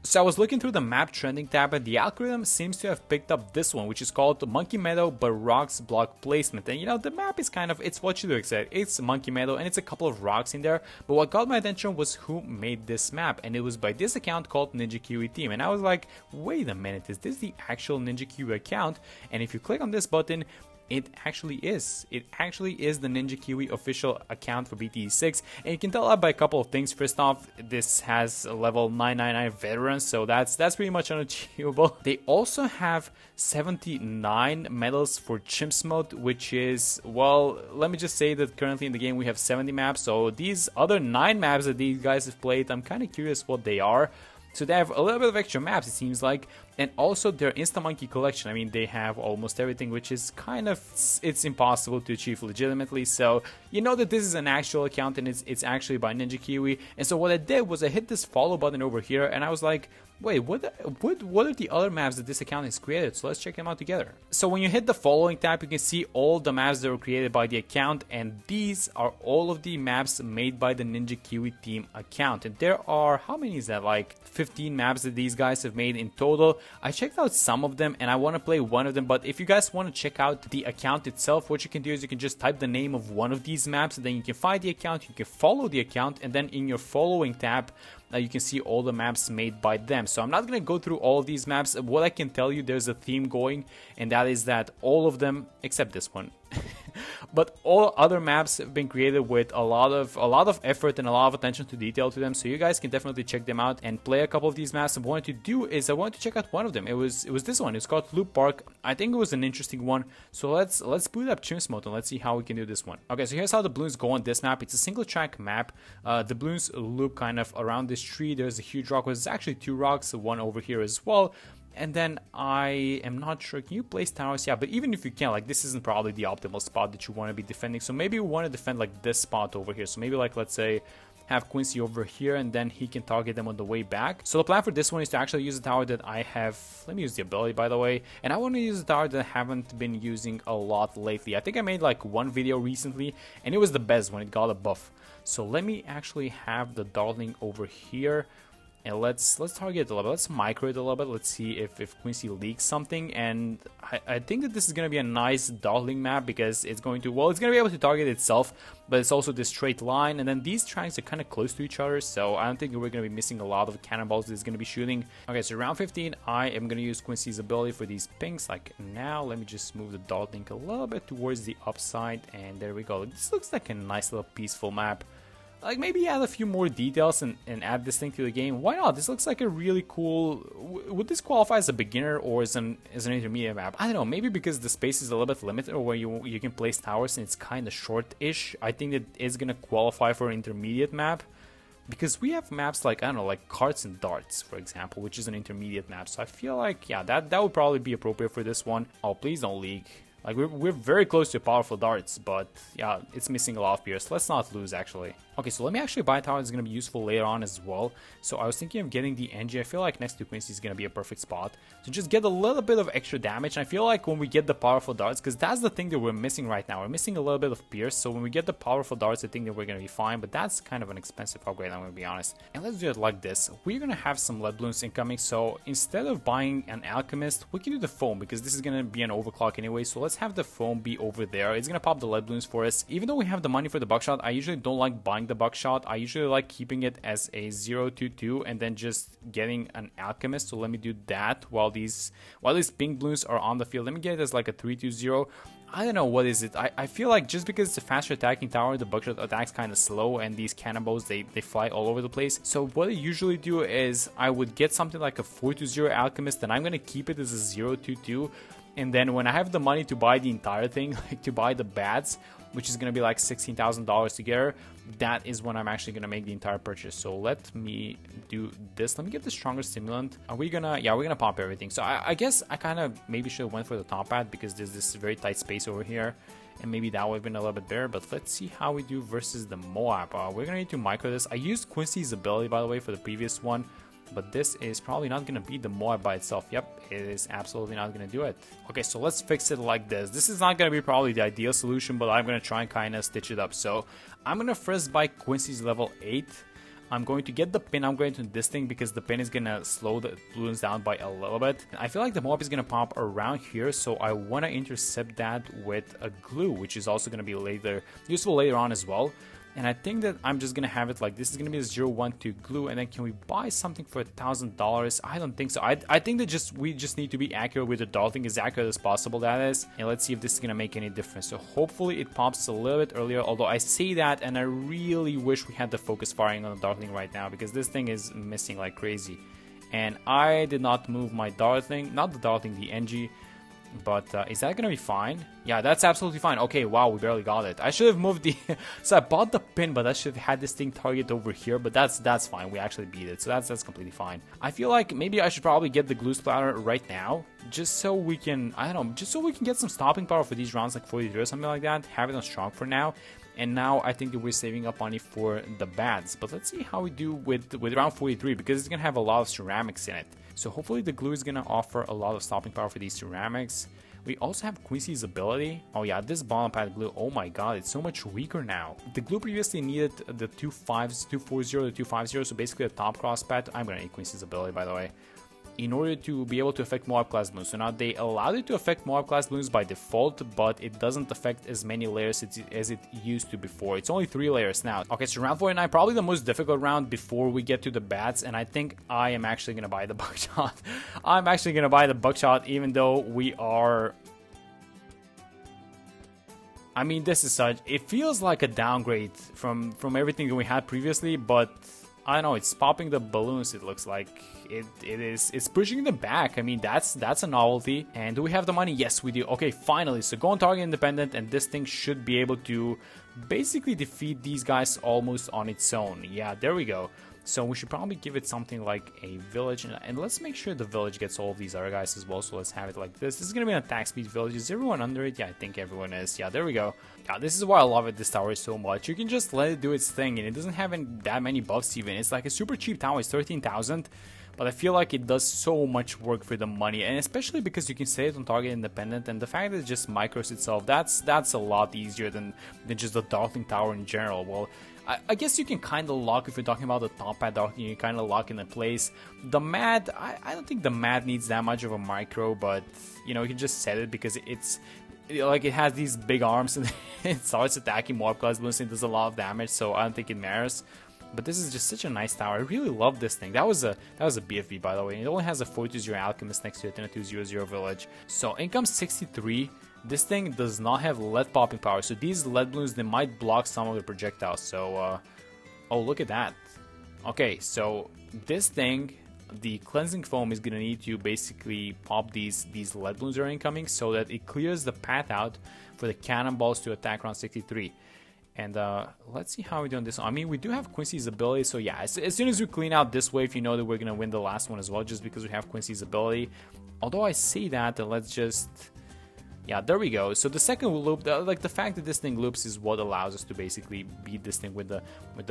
So I was looking through the map trending tab and the algorithm seems to have picked up this one, which is called Monkey Meadow but rocks block placement. And you know, the map is kind of, it's what you do expect. It's Monkey Meadow and it's a couple of rocks in there. But what got my attention was who made this map, and it was by this account called Ninja Kiwi Team. And I was like, wait a minute, is this the actual Ninja Kiwi account? And if you click on this button, it actually is. It actually is the Ninja Kiwi official account for BTD6, and you can tell that by a couple of things. First off, this has a level 999 veterans, so that's pretty much unachievable. They also have 79 medals for CHIMPS mode, which is, well, let me just say that currently in the game we have 70 maps, so these other 9 maps that these guys have played, I'm kind of curious what they are. So they have a little bit of extra maps, it seems like, and also their Instamonkey collection. I mean, they have almost everything, which is kind of, it's impossible to achieve legitimately. So you know that this is an actual account and it's actually by Ninja Kiwi. And so what I did was I hit this follow button over here, and I was like, wait, what are the other maps that this account has created? So let's check them out together. So when you hit the following tab, you can see all the maps that were created by the account, and these are all of the maps made by the Ninja Kiwi Team account. And there are, how many is that, like 15 maps that these guys have made in total. I checked out some of them and I want to play one of them, but if you guys want to check out the account itself, what you can do is you can just type the name of one of these maps, and then you can find the account, you can follow the account, and then in your following tab, you can see all the maps made by them. So I'm not going to go through all of these maps. What I can tell you, there's a theme going, and that is that all of them, except this one, but all other maps have been created with a lot of effort and a lot of attention to detail to them. So you guys can definitely check them out and play a couple of these maps. What I wanted to do is I wanted to check out one of them. It was this one. It's called Loop Park. I think it was an interesting one. So let's boot up CHIMPS mode and let's see how we can do this one. Okay, so here's how the balloons go on this map. It's a single track map. The balloons loop kind of around this tree. There's a huge rock. There's actually 2 rocks, one over here as well. And then I am not sure, can you place towers? Yeah, but even if you can, like, this isn't probably the optimal spot that you want to be defending. So maybe we want to defend like this spot over here. So maybe like, let's say, have Quincy over here, and then he can target them on the way back. So the plan for this one is to actually use the tower that I have. Let me use the ability, by the way. And I want to use the tower that I haven't been using a lot lately. I think I made like one video recently, and it was the best when it got a buff. So let me actually have the darling over here. And let's target it a little bit. Let's micro it a little bit. Let's see if Quincy leaks something. And I think that this is going to be a nice darling map because it's going to, well, it's going to be able to target itself, but it's also this straight line. And then these tracks are kind of close to each other, so I don't think we're going to be missing a lot of cannonballs that it's going to be shooting. Okay, so round 15, I am going to use Quincy's ability for these pings. Like now, let me just move the darling a little bit towards the upside. And there we go. This looks like a nice little peaceful map. Like, maybe add a few more details and add this thing to the game. Why not? This looks like a really cool... Would this qualify as a beginner or as an intermediate map? I don't know. Maybe because the space is a little bit limited, or where you can place towers and it's kind of short-ish. I think that it's going to qualify for an intermediate map. Because we have maps like, I don't know, like Carts and Darts, for example, which is an intermediate map. So I feel like, yeah, that would probably be appropriate for this one. Oh, please don't leak. Like, we're very close to powerful darts, but yeah, it's missing a lot of pierce. Let's not lose, actually. Okay, so let me actually buy a tower that's going to be useful later on as well. So I was thinking of getting the NG. I feel like next to Quincy is going to be a perfect spot to just get a little bit of extra damage. And I feel like when we get the powerful darts, because that's the thing that we're missing right now. We're missing a little bit of pierce. So when we get the powerful darts, I think that we're going to be fine. But that's kind of an expensive upgrade, I'm going to be honest. And let's do it like this. We're going to have some lead balloons incoming. So instead of buying an alchemist, we can do the foam, because this is going to be an overclock anyway. So let's have the foam be over there. It's going to pop the lead balloons for us. Even though we have the money for the buckshot, I usually don't like buying the buckshot. I usually like keeping it as a 022 and then just getting an alchemist. So let me do that while these pink balloons are on the field. Let me get it as like a 320. I don't know, what is it? I feel like just because it's a faster attacking tower, the buckshot attacks kind of slow, and these cannonballs, they fly all over the place. So what I usually do is I would get something like a 420 alchemist, and I'm going to keep it as a 022. And then when I have the money to buy the entire thing, like to buy the bats, which is going to be like $16,000 together, that is when I'm actually going to make the entire purchase. So let me do this. Let me get the stronger stimulant. Are we gonna, yeah, we're gonna pump everything. So I guess I kind of maybe should have went for the top pad, because there's this very tight space over here, and maybe that would have been a little bit better. But let's see how we do versus the Moab. We're gonna need to micro this. I used Quincy's ability, by the way, for the previous one, but this is probably not going to beat the Moab by itself. Yep, it is absolutely not going to do it. Okay, so let's fix it like this. This is not going to be probably the ideal solution, but I'm going to try and kind of stitch it up. So I'm going to first buy Quincy's level 8 I'm going to get the pin upgrade to this thing because the pin is gonna slow the balloons down by a little bit. I feel like the mob is gonna pop around here, so I want to intercept that with a glue, which is also gonna be useful later on as well. And I think that I'm just gonna have it like this is gonna be a 012 glue, and then can we buy something for $1,000? I don't think so. I think that we just need to be accurate with the darting, as accurate as possible, that is. And let's see if this is gonna make any difference. So hopefully it pops a little bit earlier, although I say that and I really wish we had the focus firing on the darting right now, because this thing is missing like crazy. And I did not move my darting, not the darting, the NG. But is that gonna be fine? Yeah, that's absolutely fine. Okay, wow, we barely got it. I should have moved the so I bought the pin, but I should have had this thing target over here, but that's fine. We actually beat it, so that's completely fine. I feel like maybe I should probably get the glue splatter right now, just so we can, I don't know, just so we can get some stopping power for these rounds, like 43 or something like that. Have it on strong for now. And now I think that we're saving up money for the bats. But let's see how we do with round 43, because it's gonna have a lot of ceramics in it. So hopefully the glue is gonna offer a lot of stopping power for these ceramics. We also have Quincy's ability. Oh yeah, this bottom pad glue, oh my god, it's so much weaker now. The glue previously needed the 240, the 250, so basically a top cross pad. I'm gonna need Quincy's ability, by the way, in order to be able to affect Moab class balloons. So now they allowed it to affect Moab class balloons by default, but it doesn't affect as many layers as it used to before. It's only 3 layers now. Okay, so round 49, probably the most difficult round before we get to the bats, and I think I am actually gonna buy the buckshot. I'm actually gonna buy the buckshot, even though we are... I mean, this is such... It feels like a downgrade from everything that we had previously, but... I don't know, it's popping the balloons, it looks like. It's pushing them back. I mean, that's a novelty. And do we have the money? Yes, we do. Okay, finally. So go on target independent, and this thing should be able to basically defeat these guys almost on its own. Yeah, there we go. So we should probably give it something like a village, and let's make sure the village gets all of these other guys as well. So let's have it like this. This is gonna be an attack speed village. Is everyone under it? Yeah, I think everyone is. Yeah, there we go. Yeah, this is why I love it, this tower so much. You can just let it do its thing, and it doesn't have that many buffs even. It's like a super cheap tower. It's 13,000. But I feel like it does so much work for the money, and especially because you can set it on target independent, and the fact that it just micros itself, that's a lot easier than just the darting tower in general. Well, I guess you can kind of lock, if you're talking about the top pad darting, you kind of lock in place. The mad, I don't think the mad needs that much of a micro, but you know, you can just set it because it's like it has these big arms and it starts attacking more class balloons and does a lot of damage, so I don't think it matters. But this is just such a nice tower. I really love this thing. That was a BFB, by the way. It only has a 420 alchemist next to it and a 200 village. So income 63. This thing does not have lead popping power. So these lead balloons, they might block some of the projectiles. So oh, look at that. Okay, so this thing, the cleansing foam, is gonna need to basically pop these lead balloons that are incoming, so that it clears the path out for the cannonballs to attack round 63. And let's see how we do on this one. I mean, we do have Quincy's ability, so yeah, as soon as we clean out this wave, you know that we're gonna win the last one as well, just because we have Quincy's ability. Although I say that, let's just... Yeah, there we go. So the second loop, like the fact that this thing loops is what allows us to basically beat this thing with the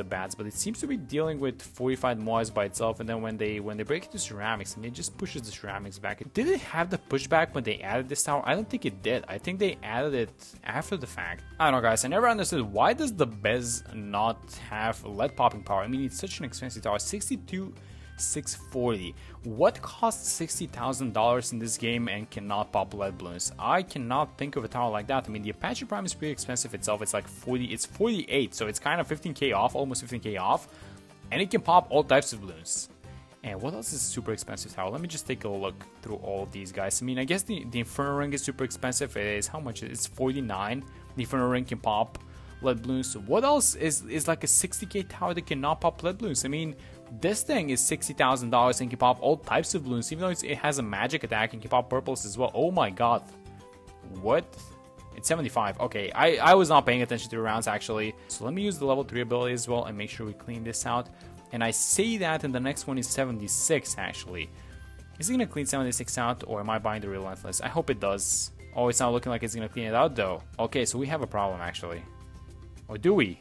bats. But it seems to be dealing with fortified mods by itself, and then when they break into ceramics, and it just pushes the ceramics back. Did it have the pushback when they added this tower? I don't think it did. I think they added it after the fact. I don't know, guys. I never understood, why does the Bez not have lead popping power? I mean, it's such an expensive tower. 62,640. What costs $60,000 in this game and cannot pop lead balloons? I cannot think of a tower like that. I mean, the Apache Prime is pretty expensive itself. It's like 40, it's 48, so it's kind of 15k off, almost 15k off, and it can pop all types of balloons. And what else is a super expensive tower? Let me just take a look through all of these guys. I mean, I guess the Inferno Ring is super expensive. It is, how much? It's 49. The Inferno Ring can pop lead balloons. So what else is like a 60k tower that cannot pop lead balloons? I mean, this thing is $60,000 and can pop all types of balloons, even though it has a magic attack and can pop purples as well. Oh my god. What? It's 75. Okay, I was not paying attention to the rounds, actually. So let me use the level 3 ability as well and make sure we clean this out. And I say that, and the next one is 76, actually. Is it going to clean 76 out, or am I buying the Relentless? I hope it does. Oh, it's not looking like it's going to clean it out, though. Okay, so we have a problem, actually. Or do we?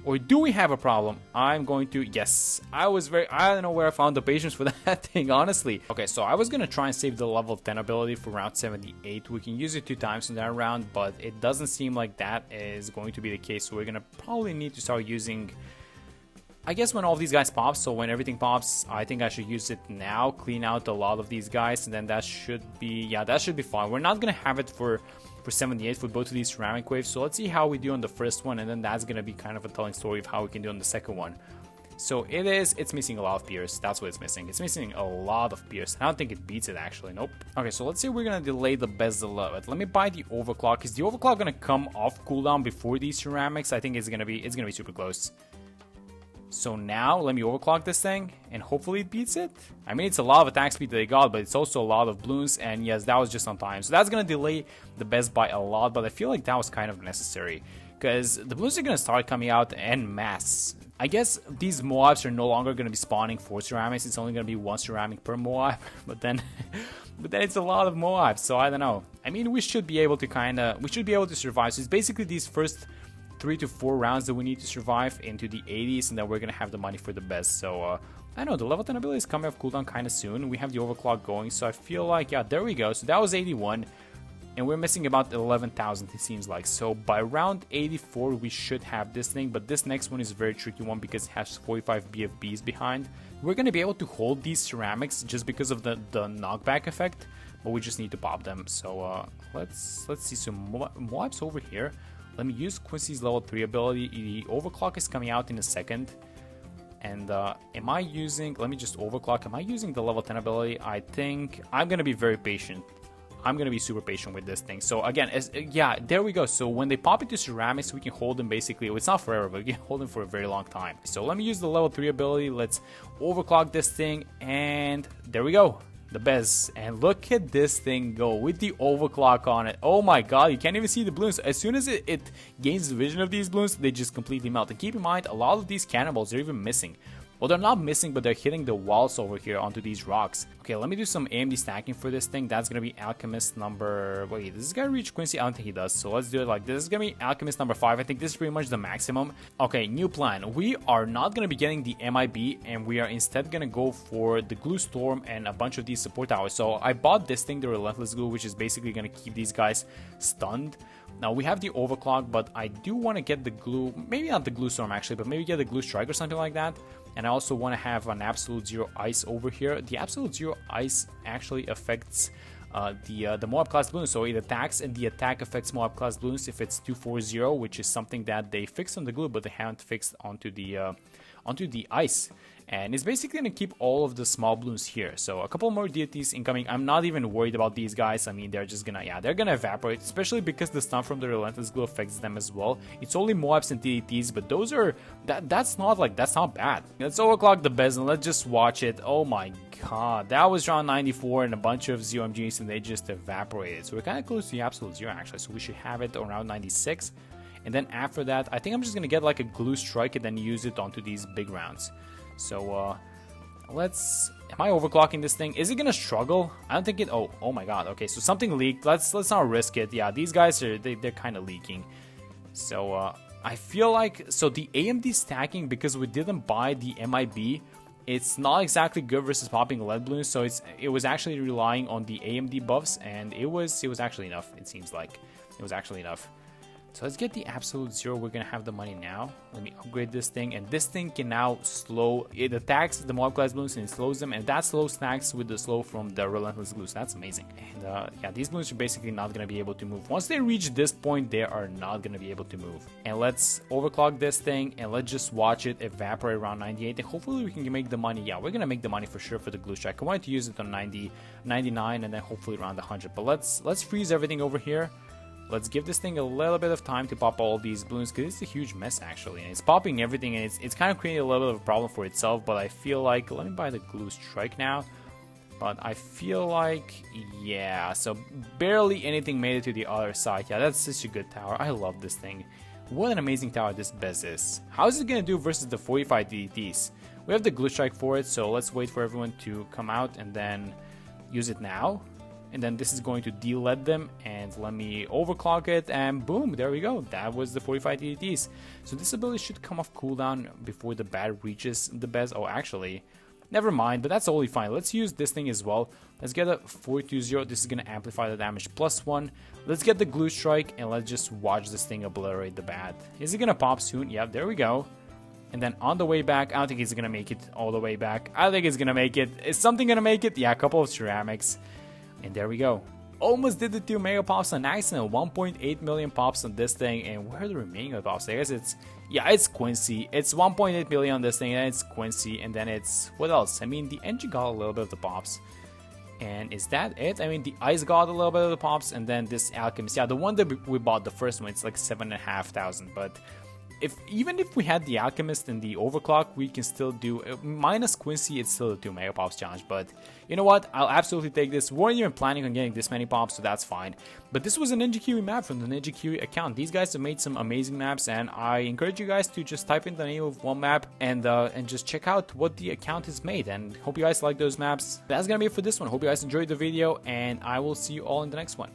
Or do we have a problem? I'm going to... Yes. I don't know where I found the patience for that thing, honestly. Okay, so I was going to try and save the level 10 ability for round 78. We can use it 2 times in that round, but it doesn't seem like that is going to be the case. So we're going to probably need to start using... I guess when all of these guys pop, so when everything pops, I think I should use it now, clean out a lot of these guys, and then that should be, yeah, that should be fine. We're not gonna have it for 78 for both of these ceramic waves, so let's see how we do on the first one, and then that's gonna be kind of a telling story of how we can do on the second one. So it's missing a lot of Pierce. That's what it's missing. It's missing a lot of Pierce. I don't think it beats it actually. Nope. Okay, so let's say we're gonna delay the best of it. Let me buy the overclock. Is the overclock gonna come off cooldown before these ceramics? I think it's gonna be super close. So now let me overclock this thing and hopefully it beats it. I mean, it's a lot of attack speed that they got, but it's also a lot of balloons, and yes, that was just on time. So that's gonna delay the best by a lot, but I feel like that was kind of necessary because the balloons are gonna start coming out en masse. I guess these Moabs are no longer going to be spawning 4 ceramics. It's only going to be 1 ceramic per Moab. But then it's a lot of Moabs. So I don't know. I mean, we should be able to survive. So it's basically these first 3 to 4 rounds that we need to survive into the 80s, and then we're going to have the money for the best. So I don't know. The level 10 ability is coming off cooldown kind of soon. We have the overclock going. So I feel like, yeah, there we go. So that was 81. And we're missing about 11,000, it seems like. So by round 84, we should have this thing. But this next one is a very tricky one because it has 45 BFBs behind. We're going to be able to hold these ceramics just because of the knockback effect. But we just need to pop them. So let's see some Moabs over here. Let me use Quincy's level 3 ability. The overclock is coming out in a second. And am I using... Let me just overclock. Am I using the level 10 ability? I think I'm going to be very patient. I'm going to be super patient with this thing. So again, yeah, there we go. So when they pop into ceramics, we can hold them basically. It's not forever, but we can hold them for a very long time. So let me use the level 3 ability. Let's overclock this thing. And there we go. The best. And look at this thing go with the overclock on it. Oh my god, you can't even see the balloons. As soon as it gains the vision of these balloons, they just completely melt. And keep in mind, a lot of these cannonballs are even missing. Well, they're not missing, but they're hitting the walls over here onto these rocks. Okay, let me do some AMD stacking for this thing. That's going to be Alchemist number... Wait, does this guy reach Quincy? I don't think he does. So let's do it like this. This is going to be Alchemist number 5. I think this is pretty much the maximum. Okay, new plan. We are not going to be getting the MIB, and we are instead going to go for the Glue Storm and a bunch of these support towers. So I bought this thing, the Relentless Glue, which is basically going to keep these guys stunned. Now, we have the overclock, but I do want to get the glue, maybe not the glue storm actually, but maybe get the glue strike or something like that. And I also want to have an absolute zero ice over here. The absolute zero ice actually affects the Moab class balloons, so it attacks, and the attack affects Moab class balloons if it's 240, which is something that they fixed on the glue, but they haven't fixed onto the ice. And it's basically going to keep all of the small balloons here. So a couple more deities incoming. I'm not even worried about these guys. I mean, they're just gonna, yeah, they're gonna evaporate, especially because the stun from the Relentless Glue affects them as well. It's only Moabs and DDTs, but those are, that's not bad. Let's overclock the best and let's just watch it. Oh my god, that was round 94 and a bunch of ZOMGs and they just evaporated. So we're kind of close to the absolute zero actually. So we should have it around 96. And then after that, I think I'm just gonna get like a glue strike and then use it onto these big rounds. So let's... Am I overclocking this thing? Is it gonna struggle? I don't think it... Oh my god. Okay, so something leaked. Let's not risk it. Yeah, these guys are... They're kind of leaking. So I feel like... So the AMD stacking, because we didn't buy the MIB, it's not exactly good versus popping lead balloons. So it was actually relying on the AMD buffs, and it was actually enough. It seems like it was actually enough. So let's get the absolute zero. We're gonna have the money now. Let me upgrade this thing, and this thing can now slow. It attacks the Moab class balloons and it slows them, and that slow stacks with the slow from the Relentless Glue. So that's amazing. And yeah, these balloons are basically not gonna be able to move. Once they reach this point, they are not gonna be able to move. And let's overclock this thing, and let's just watch it evaporate around 98. And hopefully we can make the money. Yeah, we're gonna make the money for sure for the glue strike. I wanted to use it on 90, 99, and then hopefully around 100. But let's freeze everything over here. Let's give this thing a little bit of time to pop all these balloons, because it's a huge mess actually, and it's popping everything, and it's kind of creating a little bit of a problem for itself. But I feel like, let me buy the glue strike now. But I feel like, yeah, so barely anything made it to the other side. Yeah, that's such a good tower. I love this thing. What an amazing tower this Bez is. How is it gonna do versus the 45 DDTs? We have the glue strike for it, so let's wait for everyone to come out and then use it now. And then this is going to de-lead them, and let me overclock it, and boom, there we go. That was the 45 DDTs. So this ability should come off cooldown before the bat reaches the Bez. Oh, actually, never mind, but that's totally fine. Let's use this thing as well. Let's get a 420. This is going to amplify the damage +1. Let's get the glue strike, and let's just watch this thing obliterate the bat. Is it going to pop soon? Yeah, there we go. And then on the way back, I don't think he's gonna make it all the way back. I think he's gonna make it. Is something gonna make it? Yeah, a couple of ceramics. And there we go. Almost did the 2 mega pops on accident. 1.8 million pops on this thing. And where are the remaining of the pops? I guess it's, yeah, it's Quincy. It's 1.8 million on this thing, and it's Quincy. And then it's, what else? I mean, the engine got a little bit of the pops. And is that it? I mean, the ice got a little bit of the pops, and then this alchemist. Yeah, the one that we bought, the first one, it's like 7,500. But even if we had the alchemist and the overclock, we can still do minus Quincy. It's still a 2 mega pops challenge. But you know what? I'll absolutely take this. Weren't even planning on getting this many pops, so that's fine. But this was a Ninja Kiwi map from the Ninja Kiwi account. These guys have made some amazing maps, and I encourage you guys to just type in the name of one map and just check out what the account has made. And hope you guys like those maps. That's gonna be it for this one. Hope you guys enjoyed the video, and I will see you all in the next one.